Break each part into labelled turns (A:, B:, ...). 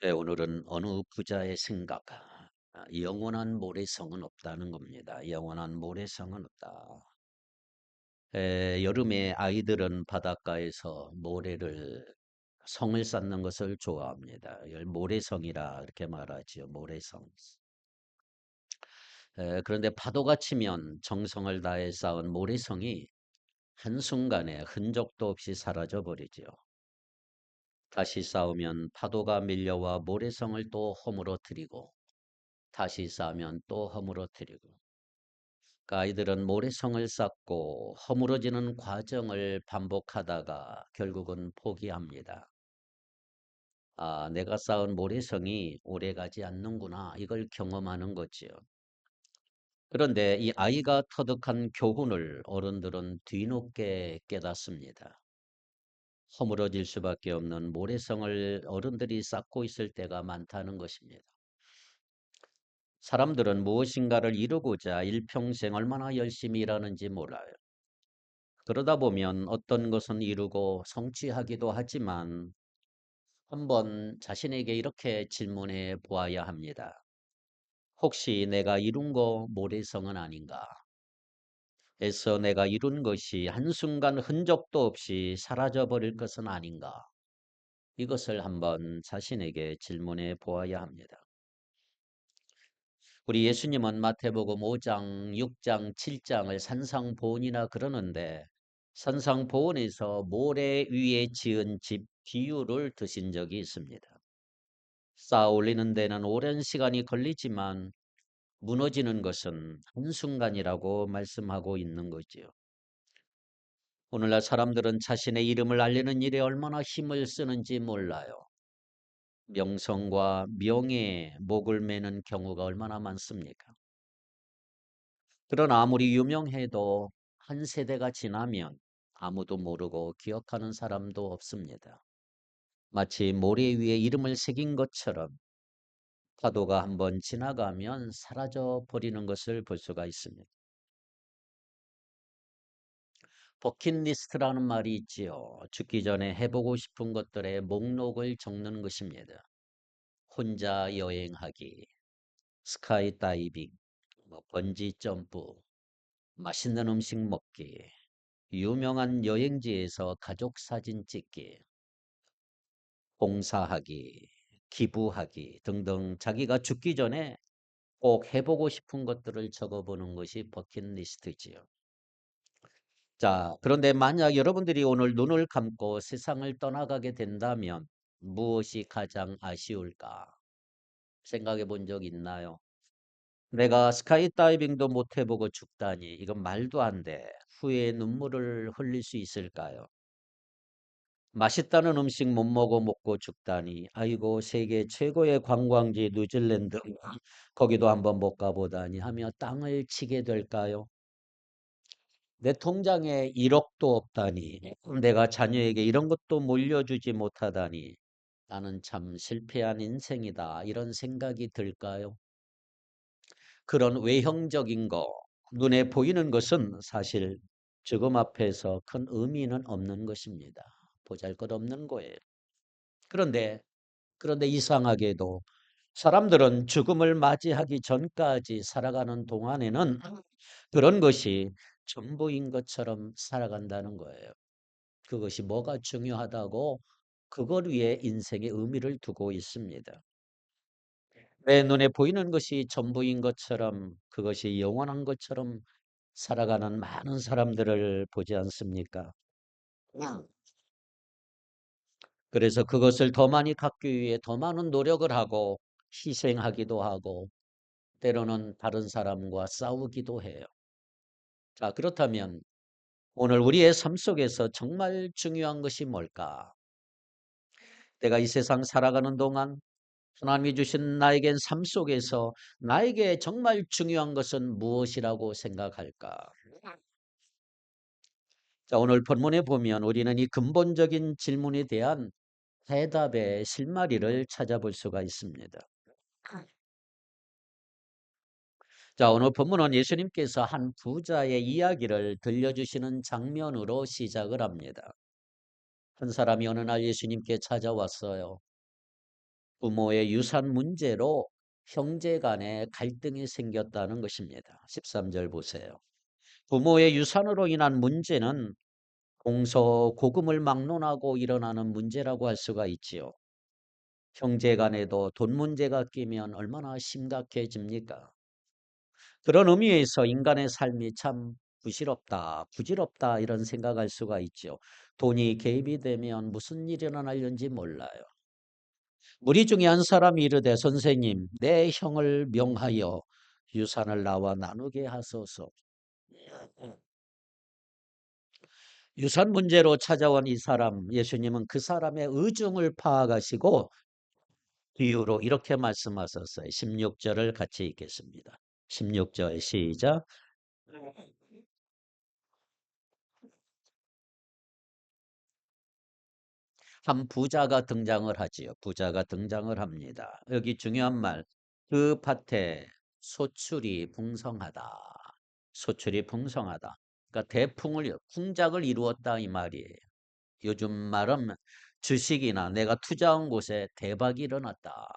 A: 네, 오늘은 어느 부자의 생각, 영원한 모래성은 없다는 겁니다. 영원한 모래성은 없다. 여름에 아이들은 바닷가에서 모래를 성을 쌓는 것을 좋아합니다. 이걸 모래성이라 이렇게 말하지요. 모래성. 그런데 파도가 치면 정성을 다해 쌓은 모래성이 한순간에 흔적도 없이 사라져 버리지요. 다시 쌓으면 파도가 밀려와 모래성을 또 허물어뜨리고 다시 쌓으면 또 허물어뜨리고. 아이들은 모래성을 쌓고 허물어지는 과정을 반복하다가 결국은 포기합니다. 아, 내가 쌓은 모래성이 오래가지 않는구나. 이걸 경험하는 거지요. 그런데 이 아이가 터득한 교훈을 어른들은 뒤늦게 깨닫습니다. 허물어질 수밖에 없는 모래성을 어른들이 쌓고 있을 때가 많다는 것입니다. 사람들은 무엇인가를 이루고자 일평생 얼마나 열심히 일하는지 몰라요. 그러다 보면 어떤 것은 이루고 성취하기도 하지만 한번 자신에게 이렇게 질문해 보아야 합니다. 혹시 내가 이룬 거 모래성은 아닌가? 애써 내가 이룬 것이 한순간 흔적도 없이 사라져 버릴 것은 아닌가? 이것을 한번 자신에게 질문해 보아야 합니다. 우리 예수님은 마태복음 5장, 6장, 7장을 산상보훈이라 그러는데 산상보훈에서 모래 위에 지은 집 비유를 드신 적이 있습니다. 쌓아 올리는 데는 오랜 시간이 걸리지만 무너지는 것은 한순간이라고 말씀하고 있는 거지요. 오늘날 사람들은 자신의 이름을 알리는 일에 얼마나 힘을 쓰는지 몰라요. 명성과 명예에 목을 매는 경우가 얼마나 많습니까? 그러나 아무리 유명해도 한 세대가 지나면 아무도 모르고 기억하는 사람도 없습니다. 마치 모래 위에 이름을 새긴 것처럼 파도가 한번 지나가면 사라져 버리는 것을 볼 수가 있습니다. 버킷리스트라는 말이 있지요. 죽기 전에 해보고 싶은 것들의 목록을 적는 것입니다. 혼자 여행하기, 스카이 다이빙, 번지 점프, 맛있는 음식 먹기, 유명한 여행지에서 가족 사진 찍기, 봉사하기, 기부하기 등등 자기가 죽기 전에 꼭 해보고 싶은 것들을 적어보는 것이 버킷리스트지요. 자, 그런데 만약 여러분들이 오늘 눈을 감고 세상을 떠나가게 된다면 무엇이 가장 아쉬울까? 생각해 본 적 있나요? 내가 스카이다이빙도 못 해보고 죽다니 이건 말도 안 돼. 후에 눈물을 흘릴 수 있을까요? 맛있다는 음식 못 먹고 죽다니 아이고 세계 최고의 관광지 뉴질랜드 거기도 한번 못 가보다니 하며 땅을 치게 될까요? 내 통장에 1억도 없다니 내가 자녀에게 이런 것도 물려주지 못하다니 나는 참 실패한 인생이다 이런 생각이 들까요? 그런 외형적인 거 눈에 보이는 것은 사실 죽음 앞에서 큰 의미는 없는 것입니다. 보잘것없는 거예요. 그런데 이상하게도 사람들은 죽음을 맞이하기 전까지 살아가는 동안에는 그런 것이 전부인 것처럼 살아간다는 거예요. 그것이 뭐가 중요하다고 그걸 위해 인생의 의미를 두고 있습니다. 내 눈에 보이는 것이 전부인 것처럼 그것이 영원한 것처럼 살아가는 많은 사람들을 보지 않습니까? 그래서 그것을 더 많이 갖기 위해 더 많은 노력을 하고 희생하기도 하고 때로는 다른 사람과 싸우기도 해요. 자, 그렇다면 오늘 우리의 삶 속에서 정말 중요한 것이 뭘까? 내가 이 세상 살아가는 동안 하나님이 주신 나에겐 삶 속에서 나에게 정말 중요한 것은 무엇이라고 생각할까? 자, 오늘 본문에 보면 우리는 이 근본적인 질문에 대한 대답의 실마리를 찾아볼 수가 있습니다. 자, 오늘 본문은 예수님께서 한 부자의 이야기를 들려주시는 장면으로 시작을 합니다. 한 사람이 어느 날 예수님께 찾아왔어요. 부모의 유산 문제로 형제 간에 갈등이 생겼다는 것입니다. 13절 보세요. 부모의 유산으로 인한 문제는 공소고금을 막론하고 일어나는 문제라고 할 수가 있지요. 형제 간에도 돈 문제가 끼면 얼마나 심각해집니까? 그런 의미에서 인간의 삶이 참 부질없다, 부질없다 이런 생각할 수가 있죠. 돈이 개입이 되면 무슨 일이 일어날는지 몰라요. 무리 중에 한 사람이 이르되 선생님 내 형을 명하여 유산을 나와 나누게 하소서. 유산 문제로 찾아온 이 사람 예수님은 그 사람의 의중을 파악하시고 비유로 이렇게 말씀하셨어요. 16절을 같이 읽겠습니다. 16절 시작. 한 부자가 등장을 하지요. 부자가 등장을 합니다. 여기 중요한 말. 그 밭에 소출이 풍성하다. 소출이 풍성하다. 그러니까 대풍을 풍작을 이루었다 이 말이에요. 요즘 말은 주식이나 내가 투자한 곳에 대박이 일어났다.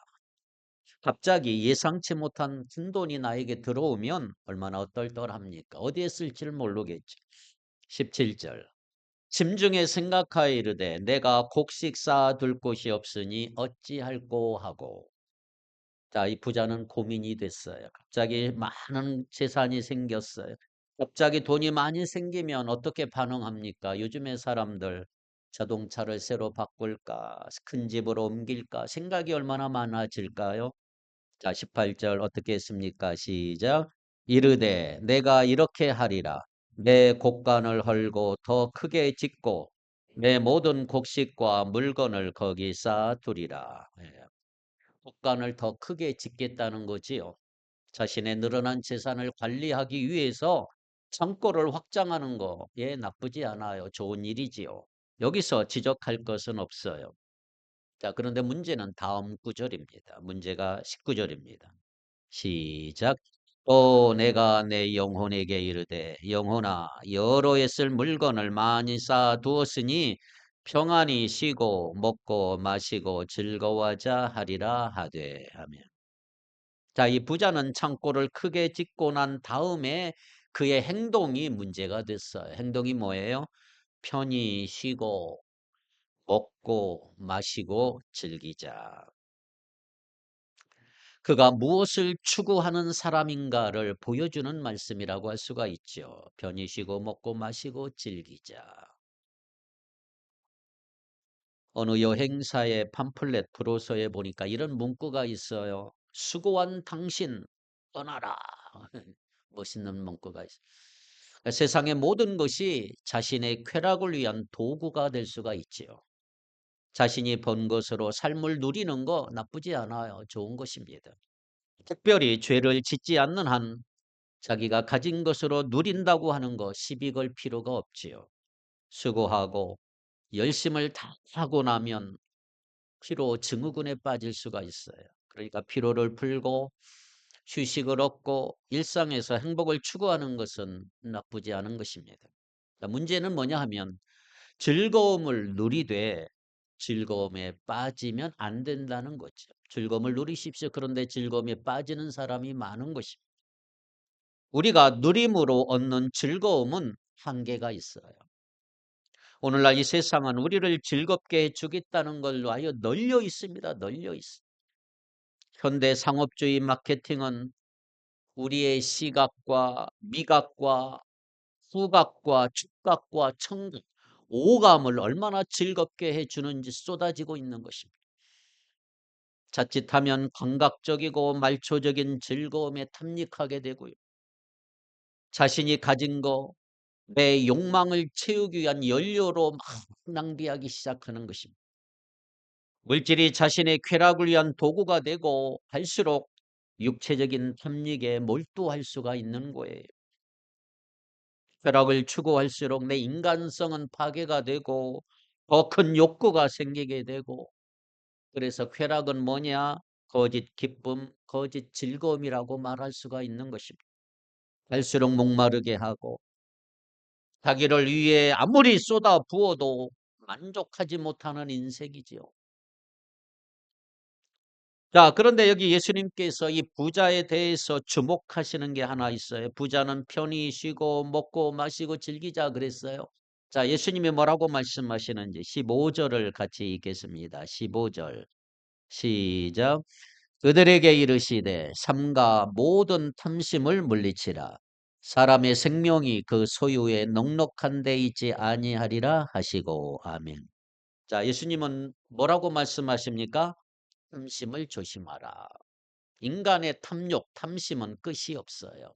A: 갑자기 예상치 못한 큰돈이 나에게 들어오면 얼마나 어떨떨합니까? 어디에 쓸지를 모르겠지. 17절. 심중에 생각하여 이르되 내가 곡식 쌓아둘 곳이 없으니 어찌할꼬 하고. 자, 이 부자는 고민이 됐어요. 갑자기 많은 재산이 생겼어요. 갑자기 돈이 많이 생기면 어떻게 반응합니까? 요즘의 사람들 자동차를 새로 바꿀까? 큰 집으로 옮길까? 생각이 얼마나 많아질까요? 자, 18절 어떻게 했습니까? 시작. 이르되 내가 이렇게 하리라. 내 곡간을 헐고 더 크게 짓고 내 모든 곡식과 물건을 거기 쌓아두리라. 예. 곡간을 더 크게 짓겠다는 거지요. 자신의 늘어난 재산을 관리하기 위해서 창고를 확장하는 거, 예, 나쁘지 않아요. 좋은 일이지요. 여기서 지적할 것은 없어요. 자, 그런데 문제는 다음 구절입니다. 문제가 19절입니다. 시작. 또 내가 내 영혼에게 이르되 영혼아 여러 해 쓸 물건을 많이 쌓아 두었으니 평안히 쉬고 먹고 마시고 즐거워하자 하리라 하되 하며. 자, 이 부자는 창고를 크게 짓고 난 다음에 그의 행동이 문제가 됐어요. 행동이 뭐예요? 편히 쉬고 먹고 마시고 즐기자. 그가 무엇을 추구하는 사람인가를 보여주는 말씀이라고 할 수가 있죠. 편히 쉬고 먹고 마시고 즐기자. 어느 여행사의 팜플렛 브로셔에 보니까 이런 문구가 있어요. 수고한 당신 떠나라. 멋있는 문구가 있어요. 세상의 모든 것이 자신의 쾌락을 위한 도구가 될 수가 있지요. 자신이 번 것으로 삶을 누리는 거 나쁘지 않아요. 좋은 것입니다. 특별히 죄를 짓지 않는 한 자기가 가진 것으로 누린다고 하는 거 시비 걸 필요가 없지요. 수고하고 열심을 다 하고 나면 피로 증후군에 빠질 수가 있어요. 그러니까 피로를 풀고 휴식을 얻고 일상에서 행복을 추구하는 것은 나쁘지 않은 것입니다. 문제는 뭐냐 하면 즐거움을 누리되 즐거움에 빠지면 안 된다는 거죠. 즐거움을 누리십시오. 그런데 즐거움에 빠지는 사람이 많은 것입니다. 우리가 누림으로 얻는 즐거움은 한계가 있어요. 오늘날 이 세상은 우리를 즐겁게 해주겠다는 걸로 아예 널려 있습니다. 널려 있습니다. 현대 상업주의 마케팅은 우리의 시각과 미각과 후각과触각과 청각, 오감을 얼마나 즐겁게 해주는지 쏟아지고 있는 것입니다. 자칫하면 감각적이고 말초적인 즐거움에 탐닉하게 되고요. 자신이 가진 거, 내 욕망을 채우기 위한 연료로 막 낭비하기 시작하는 것입니다. 물질이 자신의 쾌락을 위한 도구가 되고 할수록 육체적인 탐닉에 몰두할 수가 있는 거예요. 쾌락을 추구할수록 내 인간성은 파괴가 되고 더 큰 욕구가 생기게 되고 그래서 쾌락은 뭐냐? 거짓 기쁨, 거짓 즐거움이라고 말할 수가 있는 것입니다. 갈수록 목마르게 하고 자기를 위해 아무리 쏟아 부어도 만족하지 못하는 인생이지요. 자, 그런데 여기 예수님께서 이 부자에 대해서 주목하시는 게 하나 있어요. 부자는 편히 쉬고 먹고 마시고 즐기자 그랬어요. 자, 예수님이 뭐라고 말씀하시는지 15절을 같이 읽겠습니다. 15절 시작. 그들에게 이르시되 삼가 모든 탐심을 물리치라. 사람의 생명이 그 소유에 넉넉한 데 있지 아니하리라 하시고 아멘. 자, 예수님은 뭐라고 말씀하십니까? 탐심을 조심하라. 인간의 탐욕, 탐심은 끝이 없어요.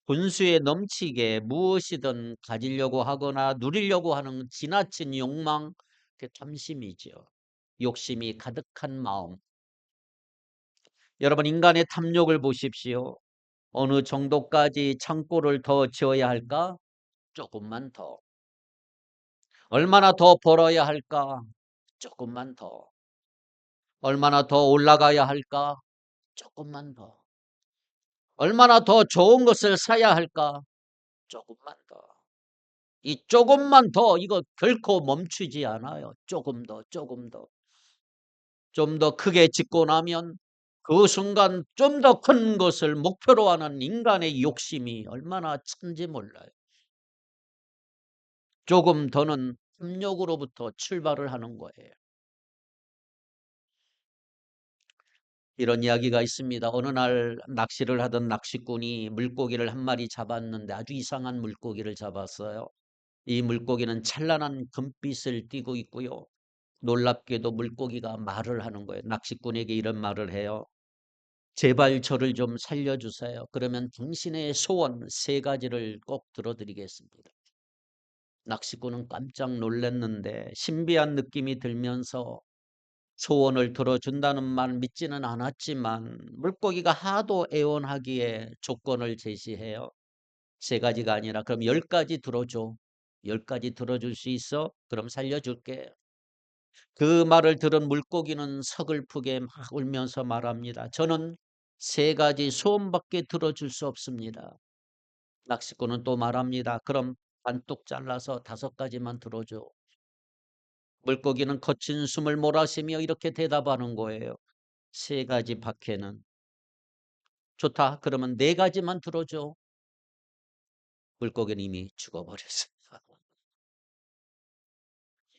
A: 분수에 넘치게 무엇이든 가지려고 하거나 누리려고 하는 지나친 욕망, 그 탐심이죠. 욕심이 가득한 마음. 여러분, 인간의 탐욕을 보십시오. 어느 정도까지 창고를 더 지어야 할까? 조금만 더. 얼마나 더 벌어야 할까? 조금만 더. 얼마나 더 올라가야 할까? 조금만 더. 얼마나 더 좋은 것을 사야 할까? 조금만 더. 이 조금만 더 이거 결코 멈추지 않아요. 조금 더, 조금 더. 좀 더 크게 짓고 나면 그 순간 좀 더 큰 것을 목표로 하는 인간의 욕심이 얼마나 찬지 몰라요. 조금 더는 탐욕으로부터 출발을 하는 거예요. 이런 이야기가 있습니다. 어느 날 낚시를 하던 낚시꾼이 물고기를 한 마리 잡았는데 아주 이상한 물고기를 잡았어요. 이 물고기는 찬란한 금빛을 띠고 있고요. 놀랍게도 물고기가 말을 하는 거예요. 낚시꾼에게 이런 말을 해요. 제발 저를 좀 살려주세요. 그러면 당신의 소원 세 가지를 꼭 들어드리겠습니다. 낚시꾼은 깜짝 놀랐는데 신비한 느낌이 들면서 소원을 들어준다는 말 믿지는 않았지만 물고기가 하도 애원하기에 조건을 제시해요. 세 가지가 아니라 그럼 10가지 들어줘. 10가지 들어줄 수 있어? 그럼 살려줄게. 그 말을 들은 물고기는 서글프게 막 울면서 말합니다. 저는 세 가지 소원밖에 들어줄 수 없습니다. 낚시꾼은 또 말합니다. 그럼 반뚝 잘라서 5가지만 들어줘. 물고기는 거친 숨을 몰아쉬며 이렇게 대답하는 거예요. 세 가지 밖에는 좋다. 그러면 4가지만 들어줘. 물고기는 이미 죽어버렸습니다.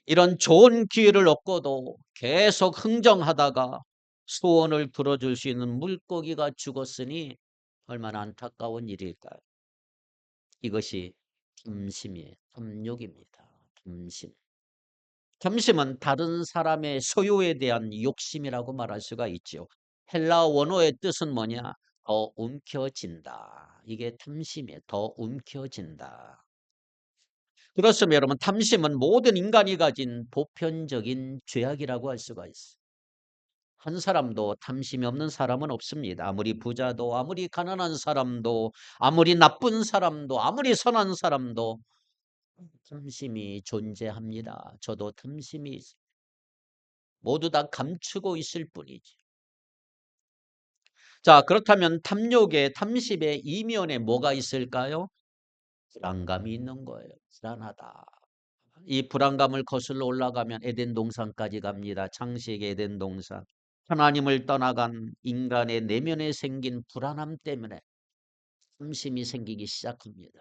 A: 이런 좋은 기회를 얻고도 계속 흥정하다가 소원을 들어줄 수 있는 물고기가 죽었으니 얼마나 안타까운 일일까요? 이것이 탐심이에요. 탐욕입니다. 탐심. 탐심은 다른 사람의 소유에 대한 욕심이라고 말할 수가 있죠. 헬라 원어의 뜻은 뭐냐? 더 움켜진다. 이게 탐심이에요. 더 움켜진다. 그렇습니다. 여러분, 탐심은 모든 인간이 가진 보편적인 죄악이라고 할 수가 있어요. 한 사람도 탐심이 없는 사람은 없습니다. 아무리 부자도, 아무리 가난한 사람도, 아무리 나쁜 사람도, 아무리 선한 사람도 탐심이 존재합니다. 저도 탐심이 있습니다. 모두 다 감추고 있을 뿐이지. 자, 그렇다면 탐욕의, 탐심의 이면에 뭐가 있을까요? 불안감이 있는 거예요. 불안하다. 이 불안감을 거슬러 올라가면 에덴 동산까지 갑니다. 창세기 에덴 동산. 하나님을 떠나간 인간의 내면에 생긴 불안함 때문에 탐심이 생기기 시작합니다.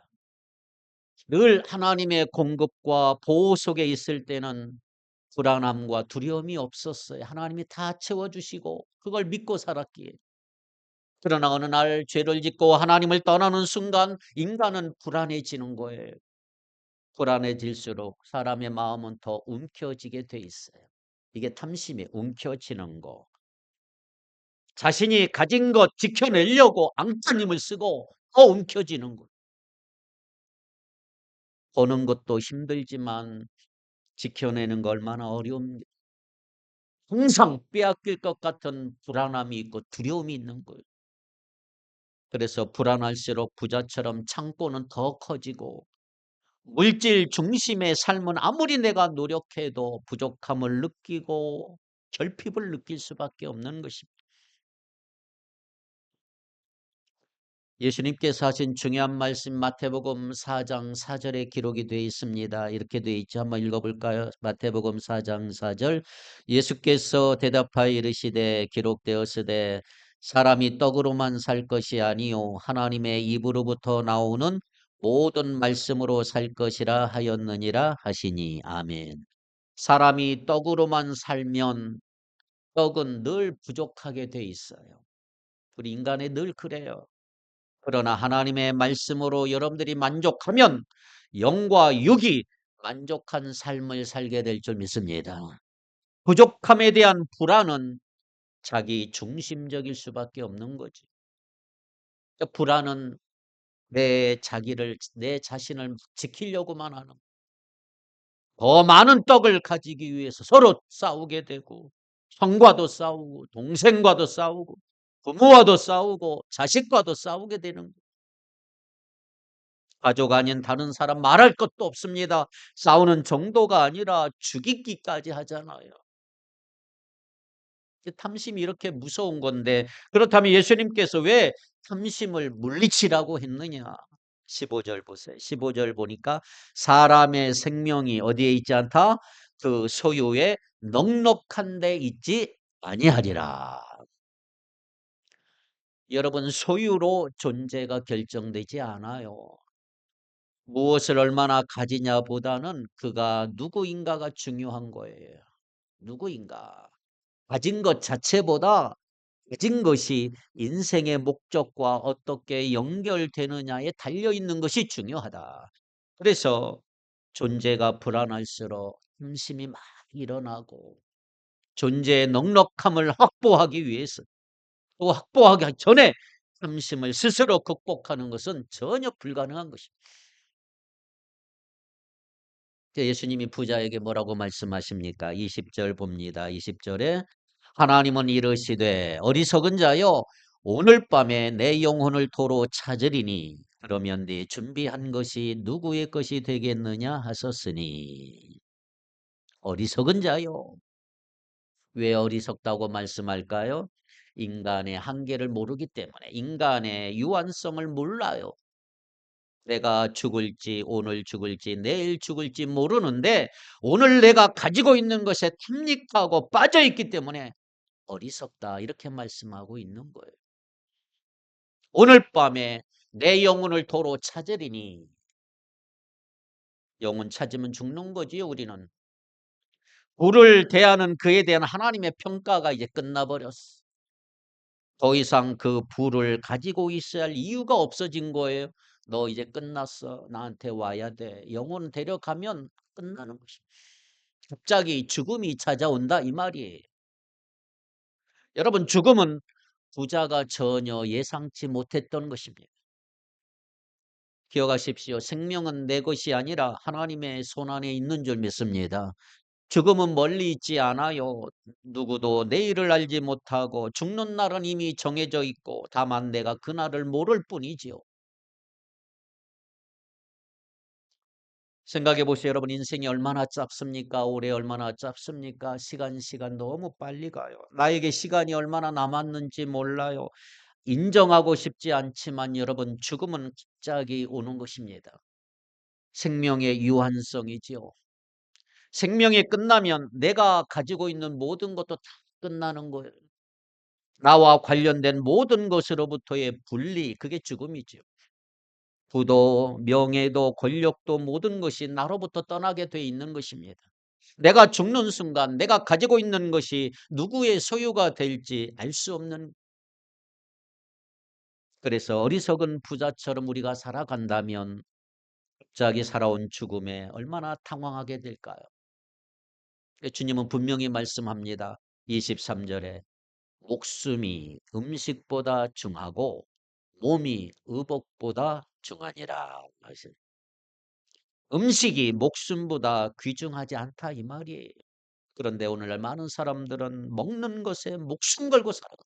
A: 늘 하나님의 공급과 보호 속에 있을 때는 불안함과 두려움이 없었어요. 하나님이 다 채워주시고 그걸 믿고 살았기에. 그러나 어느 날 죄를 짓고 하나님을 떠나는 순간 인간은 불안해지는 거예요. 불안해질수록 사람의 마음은 더 움켜쥐게 돼 있어요. 이게 탐심이 움켜쥐는 거. 자신이 가진 것 지켜내려고 앙따님을 쓰고 더 움켜쥐는 거. 보는 것도 힘들지만 지켜내는 거 얼마나 어려운지. 항상 빼앗길 것 같은 불안함이 있고 두려움이 있는 거예요. 그래서 불안할수록 부자처럼 창고는 더 커지고 물질 중심의 삶은 아무리 내가 노력해도 부족함을 느끼고 결핍을 느낄 수밖에 없는 것입니다. 예수님께서 하신 중요한 말씀 마태복음 4장 4절에 기록이 되어 있습니다. 이렇게 되어 있죠. 한번 읽어볼까요? 마태복음 4장 4절. 예수께서 대답하여 이르시되 기록되었으되 사람이 떡으로만 살 것이 아니요 하나님의 입으로부터 나오는 모든 말씀으로 살 것이라 하였느니라 하시니. 아멘. 사람이 떡으로만 살면 떡은 늘 부족하게 돼 있어요. 우리 인간이 늘 그래요. 그러나 하나님의 말씀으로 여러분들이 만족하면 영과 육이 만족한 삶을 살게 될 줄 믿습니다. 부족함에 대한 불안은 자기 중심적일 수밖에 없는 거지. 불안은 내 자신을 지키려고만 하는, 더 많은 떡을 가지기 위해서 서로 싸우게 되고, 형과도 싸우고, 동생과도 싸우고, 부모와도 싸우고, 자식과도 싸우게 되는 거예요. 가족 아닌 다른 사람 말할 것도 없습니다. 싸우는 정도가 아니라 죽이기까지 하잖아요. 탐심이 이렇게 무서운 건데, 그렇다면 예수님께서 왜 탐심을 물리치라고 했느냐? 15절 보세요. 15절 보니까 사람의 생명이 어디에 있지 않다? 그 소유에 넉넉한 데 있지 아니하리라. 여러분, 소유로 존재가 결정되지 않아요. 무엇을 얼마나 가지냐보다는 그가 누구인가가 중요한 거예요. 누구인가. 가진 것 자체보다 가진 것이 인생의 목적과 어떻게 연결되느냐에 달려있는 것이 중요하다. 그래서 존재가 불안할수록 힘심이 막 일어나고, 존재의 넉넉함을 확보하기 위해서, 또 확보하기 전에 힘심을 스스로 극복하는 것은 전혀 불가능한 것입니다. 예수님이 부자에게 뭐라고 말씀하십니까? 20절 봅니다. 20절에 하나님은 이르시되 어리석은 자여 오늘 밤에 내 영혼을 도로 찾으리니 그러면 네 준비한 것이 누구의 것이 되겠느냐 하셨으니. 어리석은 자요. 왜 어리석다고 말씀할까요? 인간의 한계를 모르기 때문에, 인간의 유한성을 몰라요. 내가 죽을지, 오늘 죽을지, 내일 죽을지 모르는데 오늘 내가 가지고 있는 것에 탐닉하고 빠져있기 때문에 어리석다, 이렇게 말씀하고 있는 거예요. 오늘 밤에 내 영혼을 도로 찾으리니. 영혼 찾으면 죽는 거지요. 우리는 불을 대하는 그에 대한 하나님의 평가가 이제 끝나버렸어. 더 이상 그 불을 가지고 있어야 할 이유가 없어진 거예요. 너 이제 끝났어. 나한테 와야 돼. 영혼 데려가면 끝나는 것입니다. 갑자기 죽음이 찾아온다 이 말이에요. 여러분, 죽음은 부자가 전혀 예상치 못했던 것입니다. 기억하십시오. 생명은 내 것이 아니라 하나님의 손안에 있는 줄 믿습니다. 죽음은 멀리 있지 않아요. 누구도 내일을 알지 못하고 죽는 날은 이미 정해져 있고 다만 내가 그날을 모를 뿐이지요. 생각해 보세요. 여러분, 인생이 얼마나 짧습니까? 올해 얼마나 짧습니까? 시간 너무 빨리 가요. 나에게 시간이 얼마나 남았는지 몰라요. 인정하고 싶지 않지만 여러분, 죽음은 갑자기 오는 것입니다. 생명의 유한성이지요. 생명이 끝나면 내가 가지고 있는 모든 것도 다 끝나는 거예요. 나와 관련된 모든 것으로부터의 분리, 그게 죽음이지요. 부도, 명예도, 권력도 모든 것이 나로부터 떠나게 돼 있는 것입니다. 내가 죽는 순간 내가 가지고 있는 것이 누구의 소유가 될지 알 수 없는. 그래서 어리석은 부자처럼 우리가 살아간다면 갑자기 살아온 죽음에 얼마나 당황하게 될까요? 주님은 분명히 말씀합니다. 23절에 목숨이 음식보다 중하고 몸이 의복보다 중하니라. 음식이 목숨보다 귀중하지 않다 이 말이에요. 그런데 오늘날 많은 사람들은 먹는 것에 목숨 걸고 살아요.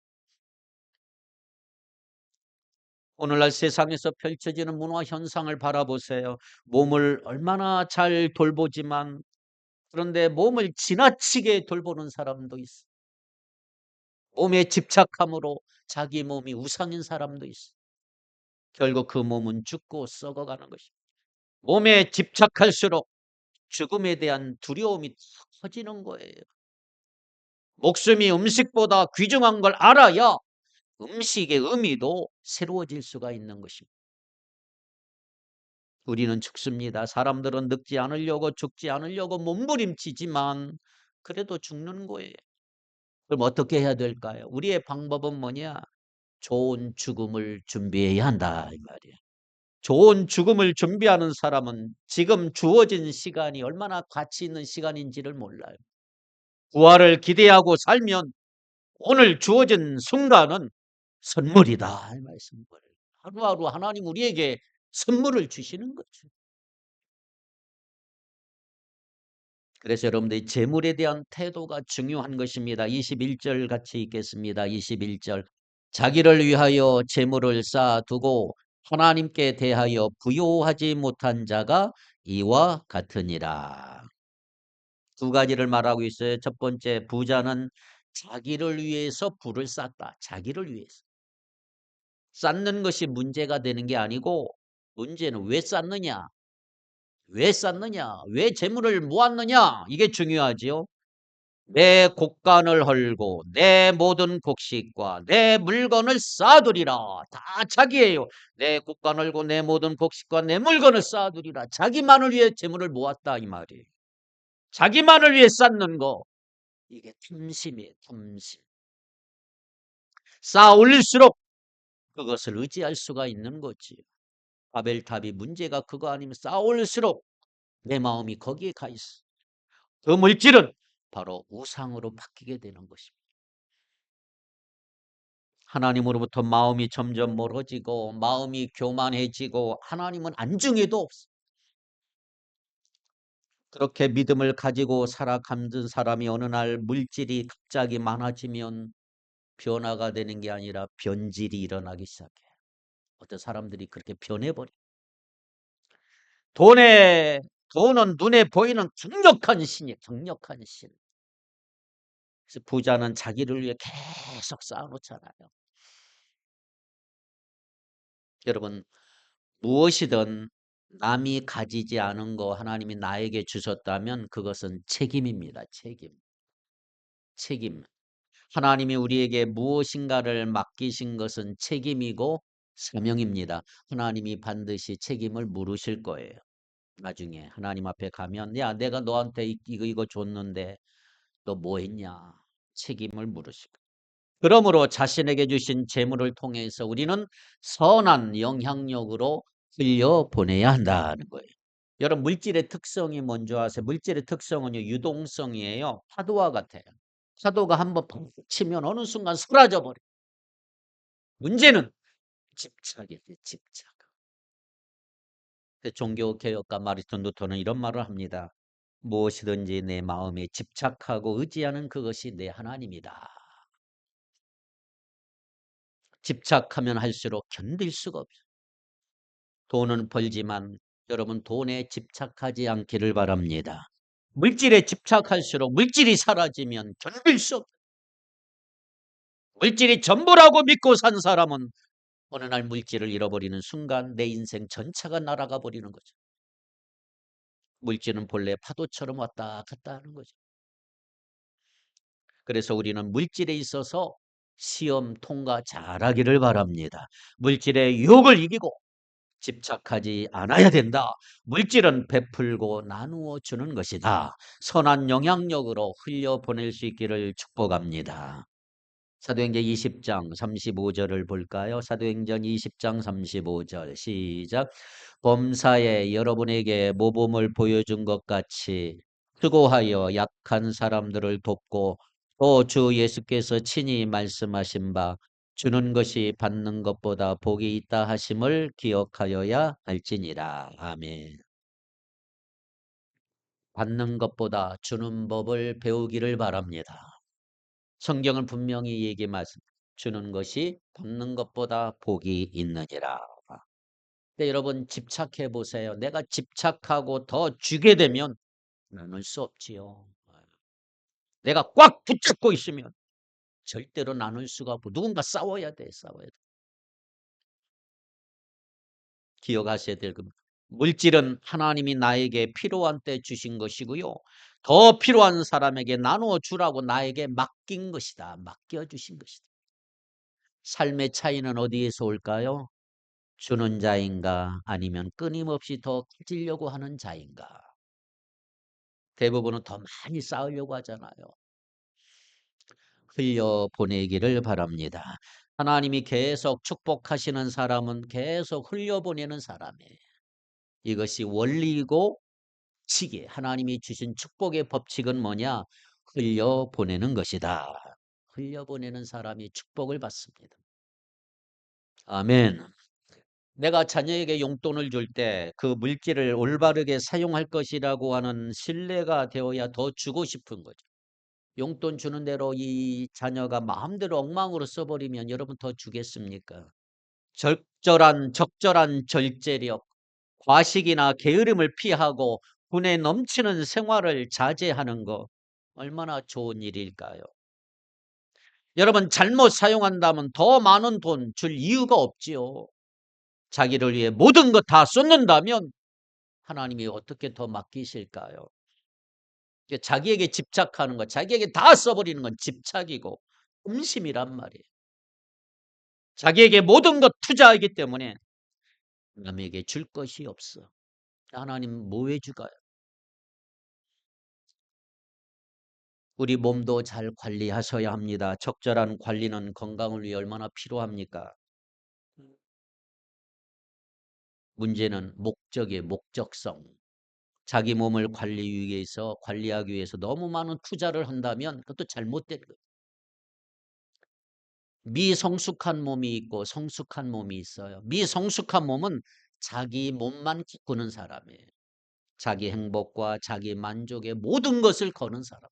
A: 오늘날 세상에서 펼쳐지는 문화 현상을 바라보세요. 몸을 얼마나 잘 돌보지만 그런데 몸을 지나치게 돌보는 사람도 있어. 몸에 집착함으로 자기 몸이 우상인 사람도 있어. 결국 그 몸은 죽고 썩어가는 것입니다. 몸에 집착할수록 죽음에 대한 두려움이 커지는 거예요. 목숨이 음식보다 귀중한 걸 알아야 음식의 의미도 새로워질 수가 있는 것입니다. 우리는 죽습니다. 사람들은 늙지 않으려고 죽지 않으려고 몸부림치지만 그래도 죽는 거예요. 그럼 어떻게 해야 될까요? 우리의 방법은 뭐냐? 좋은 죽음을 준비해야 한다 이 말이에요. 좋은 죽음을 준비하는 사람은 지금 주어진 시간이 얼마나 가치 있는 시간인지를 몰라요. 부활을 기대하고 살면 오늘 주어진 순간은 선물이다 이 말씀. 하루하루 하나님 우리에게 선물을 주시는 거죠. 그래서 여러분들이 재물에 대한 태도가 중요한 것입니다. 21절 같이 읽겠습니다. 21절. 자기를 위하여 재물을 쌓아두고 하나님께 대하여 부요하지 못한 자가 이와 같으니라. 두 가지를 말하고 있어요. 첫 번째, 부자는 자기를 위해서 부를 쌓다. 자기를 위해서. 쌓는 것이 문제가 되는 게 아니고 문제는 왜 쌓느냐? 왜 쌓느냐? 왜 재물을 모았느냐? 이게 중요하지요. 내 곡간을 헐고 내 모든 곡식과 내 물건을 쌓아두리라. 다 자기예요. 내 곡간 헐고 내 모든 곡식과 내 물건을 쌓아두리라. 자기만을 위해 재물을 모았다 이 말이에요. 자기만을 위해 쌓는 거. 이게 탐심이에요. 탐심. 쌓아 올릴수록 그것을 의지할 수가 있는 거지. 바벨탑이 문제가 그거 아니면 쌓아 올릴수록 내 마음이 거기에 가 있어. 그 물질은 바로 우상으로 바뀌게 되는 것입니다. 하나님으로부터 마음이 점점 멀어지고 마음이 교만해지고 하나님은 안중에도 없어. 그렇게 믿음을 가지고 살아가는 사람이 어느 날 물질이 갑자기 많아지면 변화가 되는 게 아니라 변질이 일어나기 시작해. 어떤 사람들이 그렇게 변해버려. 돈은 눈에 보이는 강력한 신이에요. 강력한 신. 그래서 부자는 자기를 위해 계속 쌓아놓잖아요. 여러분 무엇이든 남이 가지지 않은 거 하나님이 나에게 주셨다면 그것은 책임입니다. 책임. 책임. 하나님이 우리에게 무엇인가를 맡기신 것은 책임이고 사명입니다. 하나님이 반드시 책임을 물으실 거예요. 나중에 하나님 앞에 가면 야 내가 너한테 이거 줬는데 너 뭐 했냐. 책임을 물으실 거예요. 그러므로 자신에게 주신 재물을 통해서 우리는 선한 영향력으로 흘려보내야 한다는 거예요. 여러분 물질의 특성이 뭔지 아세요? 물질의 특성은요 유동성이에요. 파도와 같아요. 파도가 한번 펑 치면 어느 순간 사라져 버려요. 문제는 집착이에요. 집착. 종교개혁가 마르틴 루터는 이런 말을 합니다. 무엇이든지 내 마음에 집착하고 의지하는 그것이 내 하나님이다. 집착하면 할수록 견딜 수가 없어요. 돈은 벌지만 여러분 돈에 집착하지 않기를 바랍니다. 물질에 집착할수록 물질이 사라지면 견딜 수 없어요. 물질이 전부라고 믿고 산 사람은 어느 날 물질을 잃어버리는 순간 내 인생 전체가 날아가 버리는 거죠. 물질은 본래 파도처럼 왔다 갔다 하는 거죠. 그래서 우리는 물질에 있어서 시험 통과 잘하기를 바랍니다. 물질의 유혹을 이기고 집착하지 않아야 된다. 물질은 베풀고 나누어 주는 것이다. 선한 영향력으로 흘려보낼 수 있기를 축복합니다. 사도행전 20장 35절을 볼까요? 사도행전 20장 35절 시작. 범사에 여러분에게 모범을 보여준 것 같이 수고하여 약한 사람들을 돕고 또 주 예수께서 친히 말씀하신 바 주는 것이 받는 것보다 복이 있다 하심을 기억하여야 할지니라. 아멘. 받는 것보다 주는 법을 배우기를 바랍니다. 성경은 분명히 얘기 말씀 주는 것이 받는 것보다 복이 있느니라. 근데 여러분 집착해 보세요. 내가 집착하고 더 주게 되면 나눌 수 없지요. 내가 꽉 붙잡고 있으면 절대로 나눌 수가 없고 누군가 싸워야 돼. 싸워야 돼. 기억하셔야 될 겁니다. 물질은 하나님이 나에게 필요한 때 주신 것이고요. 더 필요한 사람에게 나누어 주라고 나에게 맡긴 것이다. 맡겨 주신 것이다. 삶의 차이는 어디에서 올까요? 주는 자인가 아니면 끊임없이 더 가지려고 하는 자인가. 대부분은 더 많이 쌓으려고 하잖아요. 흘려보내기를 바랍니다. 하나님이 계속 축복하시는 사람은 계속 흘려보내는 사람이에요. 이것이 원리이고칙이 하나님이 주신 축복의 법칙은 뭐냐? 흘려보내는 것이다. 흘려보내는 사람이 축복을 받습니다. 아멘. 내가 자녀에게 용돈을 줄 때 그 물질을 올바르게 사용할 것이라고 하는 신뢰가 되어야 더 주고 싶은 거죠. 용돈 주는 대로 이 자녀가 마음대로 엉망으로 써버리면 여러분 더 주겠습니까? 적절한 절제력, 과식이나 게으름을 피하고 분에 넘치는 생활을 자제하는 거 얼마나 좋은 일일까요? 여러분 잘못 사용한다면 더 많은 돈 줄 이유가 없지요. 자기를 위해 모든 것 다 쏟는다면 하나님이 어떻게 더 맡기실까요? 자기에게 집착하는 것, 자기에게 다 써버리는 건 집착이고 음심이란 말이에요. 자기에게 모든 것 투자하기 때문에 남에게 줄 것이 없어. 하나님 뭐 해줄까요? 우리 몸도 잘 관리하셔야 합니다. 적절한 관리는 건강을 위해 얼마나 필요합니까? 문제는 목적의 목적성. 자기 몸을 관리하기 위해서 너무 많은 투자를 한다면 그것도 잘못된 거예요. 미성숙한 몸이 있고 성숙한 몸이 있어요. 미성숙한 몸은 자기 몸만 기꾸는 사람이에요. 자기 행복과 자기 만족의 모든 것을 거는 사람.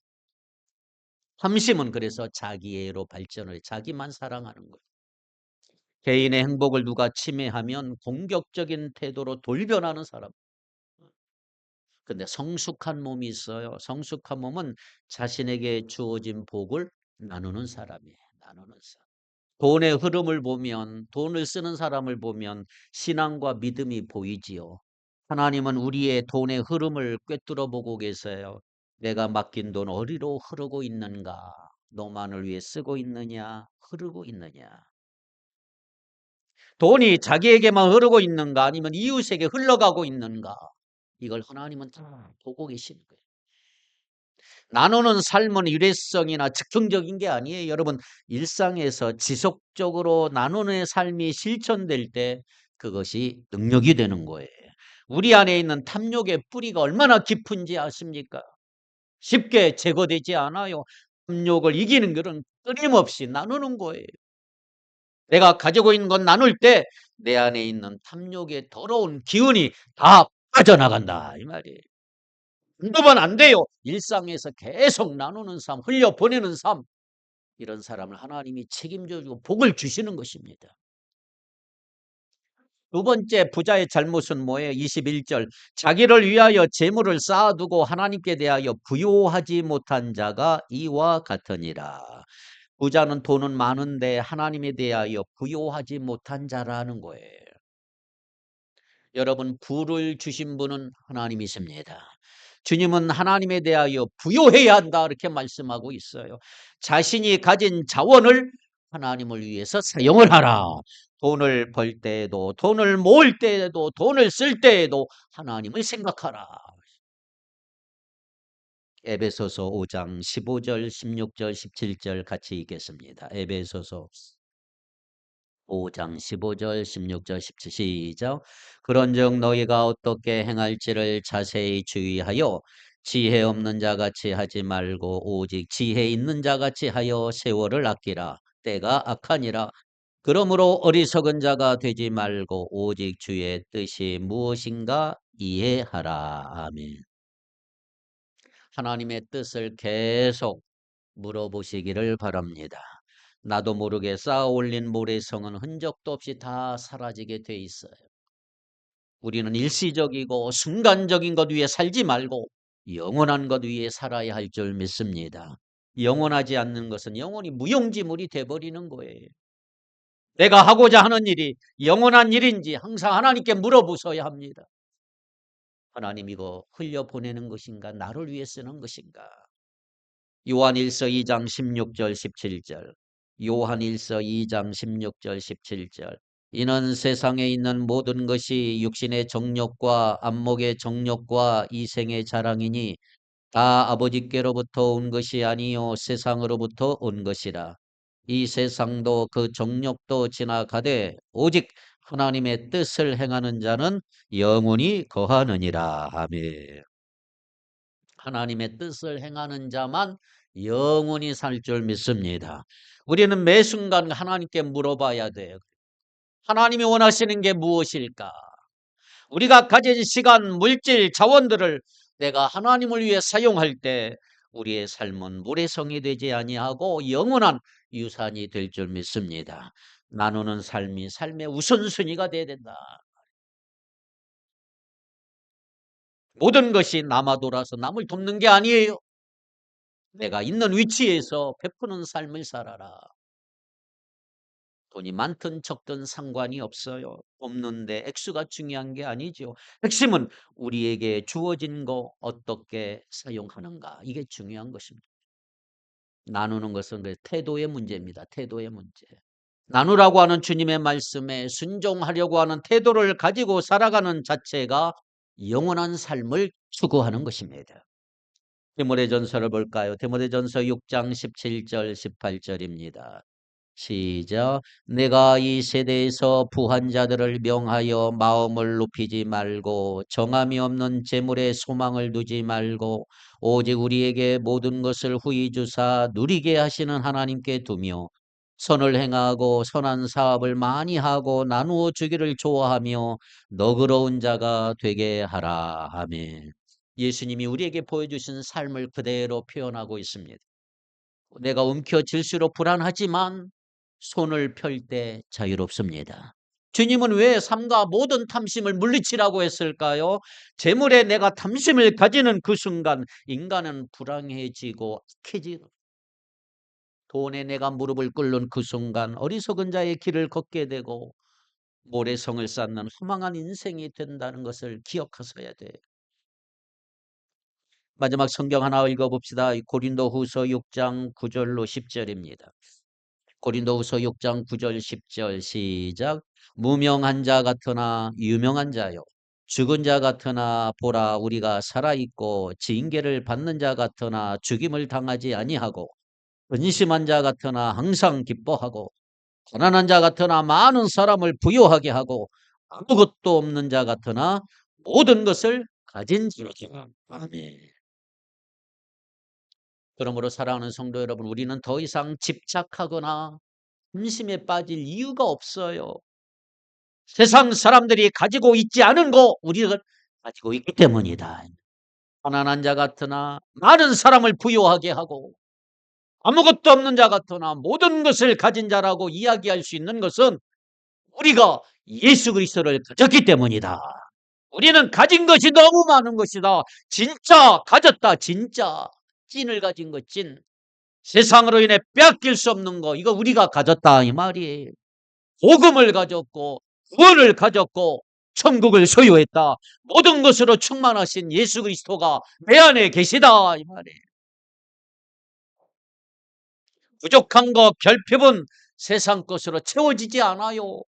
A: 함심은 그래서 자기애로 발전을 해 자기만 사랑하는 거예요. 개인의 행복을 누가 침해하면 공격적인 태도로 돌변하는 사람. 근데 성숙한 몸이 있어요. 성숙한 몸은 자신에게 주어진 복을 나누는 사람이에요. 나누는 사람. 돈의 흐름을 보면 돈을 쓰는 사람을 보면 신앙과 믿음이 보이지요. 하나님은 우리의 돈의 흐름을 꿰뚫어 보고 계세요. 내가 맡긴 돈 어디로 흐르고 있는가? 너만을 위해 쓰고 있느냐? 흐르고 있느냐? 돈이 자기에게만 흐르고 있는가? 아니면 이웃에게 흘러가고 있는가? 이걸 하나님은 다 보고 계시는 거예요. 나누는 삶은 일회성이나 즉흥적인 게 아니에요. 여러분 일상에서 지속적으로 나누는 삶이 실천될 때 그것이 능력이 되는 거예요. 우리 안에 있는 탐욕의 뿌리가 얼마나 깊은지 아십니까? 쉽게 제거되지 않아요. 탐욕을 이기는 것은 끊임없이 나누는 거예요. 내가 가지고 있는 건 나눌 때 내 안에 있는 탐욕의 더러운 기운이 다 빠져나간다 이 말이에요. 한두번 안 돼요. 일상에서 계속 나누는 삶, 흘려보내는 삶. 이런 사람을 하나님이 책임져 주고 복을 주시는 것입니다. 두 번째 부자의 잘못은 뭐예요? 21절. 자기를 위하여 재물을 쌓아두고 하나님께 대하여 부요하지 못한 자가 이와 같으니라. 부자는 돈은 많은데 하나님에 대하여 부요하지 못한 자라는 거예요. 여러분 부를 주신 분은 하나님이십니다. 주님은 하나님에 대하여 부요해야 한다 이렇게 말씀하고 있어요. 자신이 가진 자원을 하나님을 위해서 사용을 하라. 돈을 벌 때에도 돈을 모을 때에도 돈을 쓸 때에도 하나님을 생각하라. 에베소서 5장 15절 16절 17절 같이 읽겠습니다. 에베소서 5장 15절 16절 17 시작. 그런즉 너희가 어떻게 행할지를 자세히 주의하여 지혜 없는 자같이 하지 말고 오직 지혜 있는 자같이 하여 세월을 아끼라. 때가 악하니라. 그러므로 어리석은 자가 되지 말고 오직 주의 뜻이 무엇인가 이해하라. 아멘. 하나님의 뜻을 계속 물어보시기를 바랍니다. 나도 모르게 쌓아 올린 모래성은 흔적도 없이 다 사라지게 돼 있어요. 우리는 일시적이고 순간적인 것 위에 살지 말고 영원한 것 위에 살아야 할 줄 믿습니다. 영원하지 않는 것은 영원히 무용지물이 돼버리는 거예요. 내가 하고자 하는 일이 영원한 일인지 항상 하나님께 물어보셔야 합니다. 하나님 이거 흘려보내는 것인가? 나를 위해 쓰는 것인가? 요한일서 2장 16절 17절. 요한일서 2장 16절 17절. 이는 세상에 있는 모든 것이 육신의 정욕과 안목의 정욕과 이생의 자랑이니 다 아버지께로부터 온 것이 아니요 세상으로부터 온 것이라. 이 세상도 그 정욕도 지나가되 오직 하나님의 뜻을 행하는 자는 영원히 거하느니라. 아멘. 하나님의 뜻을 행하는 자만 영원히 살 줄 믿습니다. 우리는 매 순간 하나님께 물어봐야 돼요. 하나님이 원하시는 게 무엇일까? 우리가 가진 시간, 물질, 자원들을 내가 하나님을 위해 사용할 때 우리의 삶은 모래성이 되지 아니하고 영원한 유산이 될 줄 믿습니다. 나누는 삶이 삶의 우선순위가 돼야 된다. 모든 것이 남아 돌아서 남을 돕는 게 아니에요. 내가 있는 위치에서 베푸는 삶을 살아라. 돈이 많든 적든 상관이 없어요. 없는데 액수가 중요한 게 아니죠. 핵심은 우리에게 주어진 거 어떻게 사용하는가. 이게 중요한 것입니다. 나누는 것은 태도의 문제입니다. 태도의 문제. 나누라고 하는 주님의 말씀에 순종하려고 하는 태도를 가지고 살아가는 자체가 영원한 삶을 추구하는 것입니다. 디모데전서를 볼까요? 디모데전서 6장 17절 18절입니다. 시작. 내가 이 세대에서 부한 자들을 명하여 마음을 높이지 말고 정함이 없는 재물에 소망을 두지 말고 오직 우리에게 모든 것을 후히 주사 누리게 하시는 하나님께 두며 선을 행하고 선한 사업을 많이 하고 나누어 주기를 좋아하며 너그러운 자가 되게 하라. 아멘. 예수님이 우리에게 보여주신 삶을 그대로 표현하고 있습니다. 내가 움켜질수록 불안하지만 손을 펼 때 자유롭습니다. 주님은 왜 삶과 모든 탐심을 물리치라고 했을까요? 재물에 내가 탐심을 가지는 그 순간 인간은 불안해지고 악해지고 돈에 내가 무릎을 꿇는 그 순간 어리석은 자의 길을 걷게 되고 모래성을 쌓는 허망한 인생이 된다는 것을 기억하셔야 돼요. 마지막 성경 하나 읽어봅시다. 고린도후서 6장 9절로 10절입니다. 고린도후서 6장 9절 10절 시작. 무명한 자 같으나 유명한 자요 죽은 자 같으나 보라 우리가 살아있고 징계를 받는 자 같으나 죽임을 당하지 아니하고 근심한 자 같으나 항상 기뻐하고 가난한 자 같으나 많은 사람을 부유하게 하고 아무것도 없는 자 같으나 모든 것을 가진 자로다. 아멘. 그러므로 사랑하는 성도 여러분, 우리는 더 이상 집착하거나 탐심에 빠질 이유가 없어요. 세상 사람들이 가지고 있지 않은 거 우리가 가지고 있기 때문이다. 가난한 자 같으나 많은 사람을 부유하게 하고 아무것도 없는 자 같으나 모든 것을 가진 자라고 이야기할 수 있는 것은 우리가 예수 그리스도를 가졌기 때문이다. 우리는 가진 것이 너무 많은 것이다. 진짜 가졌다. 진짜 찐을 가진 것 찐. 세상으로 인해 빼앗길 수 없는 거 이거 우리가 가졌다 이 말이에요. 복음을 가졌고 구원을 가졌고 천국을 소유했다. 모든 것으로 충만하신 예수 그리스도가 내 안에 계시다 이 말이에요. 부족한 거 결핍은 세상 것으로 채워지지 않아요.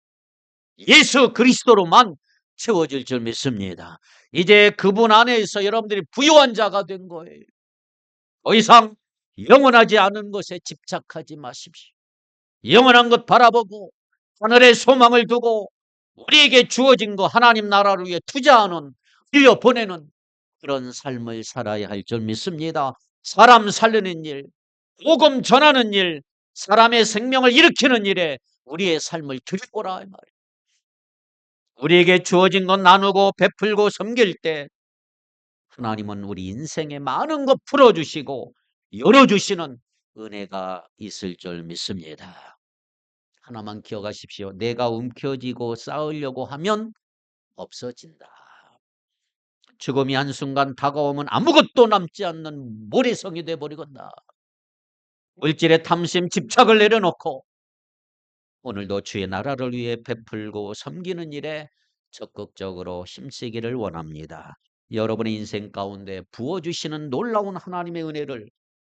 A: 예수 그리스도로만 채워질 줄 믿습니다. 이제 그분 안에서 여러분들이 부유한 자가 된 거예요. 더 이상 영원하지 않은 것에 집착하지 마십시오. 영원한 것 바라보고 하늘에 소망을 두고 우리에게 주어진 거 하나님 나라를 위해 투자하는 흘려보내는 그런 삶을 살아야 할 줄 믿습니다. 사람 살리는 일, 복음 전하는 일, 사람의 생명을 일으키는 일에 우리의 삶을 드리보라 말이에요. 우리에게 주어진 것 나누고 베풀고 섬길 때 하나님은 우리 인생에 많은 것 풀어주시고 열어주시는 은혜가 있을 줄 믿습니다. 하나만 기억하십시오. 내가 움켜쥐고 쌓으려고 하면 없어진다. 죽음이 한순간 다가오면 아무것도 남지 않는 모래성이 돼버리건다. 물질의 탐심, 집착을 내려놓고 오늘도 주의 나라를 위해 베풀고 섬기는 일에 적극적으로 힘쓰기를 원합니다. 여러분의 인생 가운데 부어주시는 놀라운 하나님의 은혜를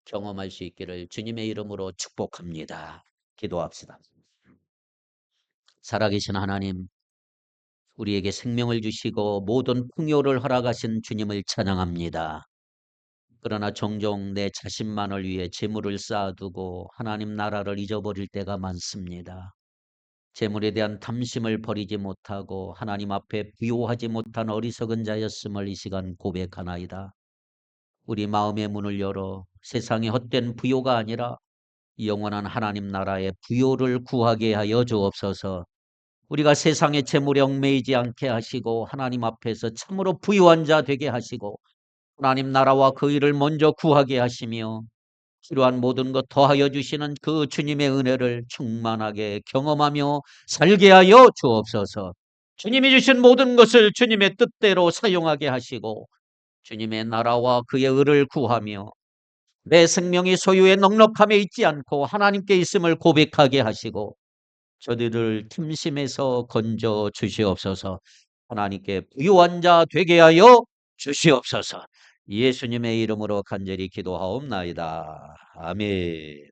A: 경험할 수 있기를 주님의 이름으로 축복합니다. 기도합시다. 살아계신 하나님, 우리에게 생명을 주시고 모든 풍요를 허락하신 주님을 찬양합니다. 그러나 종종 내 자신만을 위해 재물을 쌓아두고 하나님 나라를 잊어버릴 때가 많습니다. 재물에 대한 탐심을 버리지 못하고 하나님 앞에 부요하지 못한 어리석은 자였음을 이 시간 고백하나이다. 우리 마음의 문을 열어 세상의 헛된 부요가 아니라 영원한 하나님 나라의 부요를 구하게 하여 주옵소서. 우리가 세상의 재물에 얽매이지 않게 하시고 하나님 앞에서 참으로 부유한 자 되게 하시고 하나님 나라와 그 일을 먼저 구하게 하시며 필요한 모든 것 더하여 주시는 그 주님의 은혜를 충만하게 경험하며 살게 하여 주옵소서. 주님이 주신 모든 것을 주님의 뜻대로 사용하게 하시고 주님의 나라와 그의 의를 구하며 내 생명이 소유의 넉넉함에 있지 않고 하나님께 있음을 고백하게 하시고 저들을 틈심에서 건져 주시옵소서. 하나님께 부유한 자 되게 하여 주시옵소서. 예수님의 이름으로 간절히 기도하옵나이다. 아멘.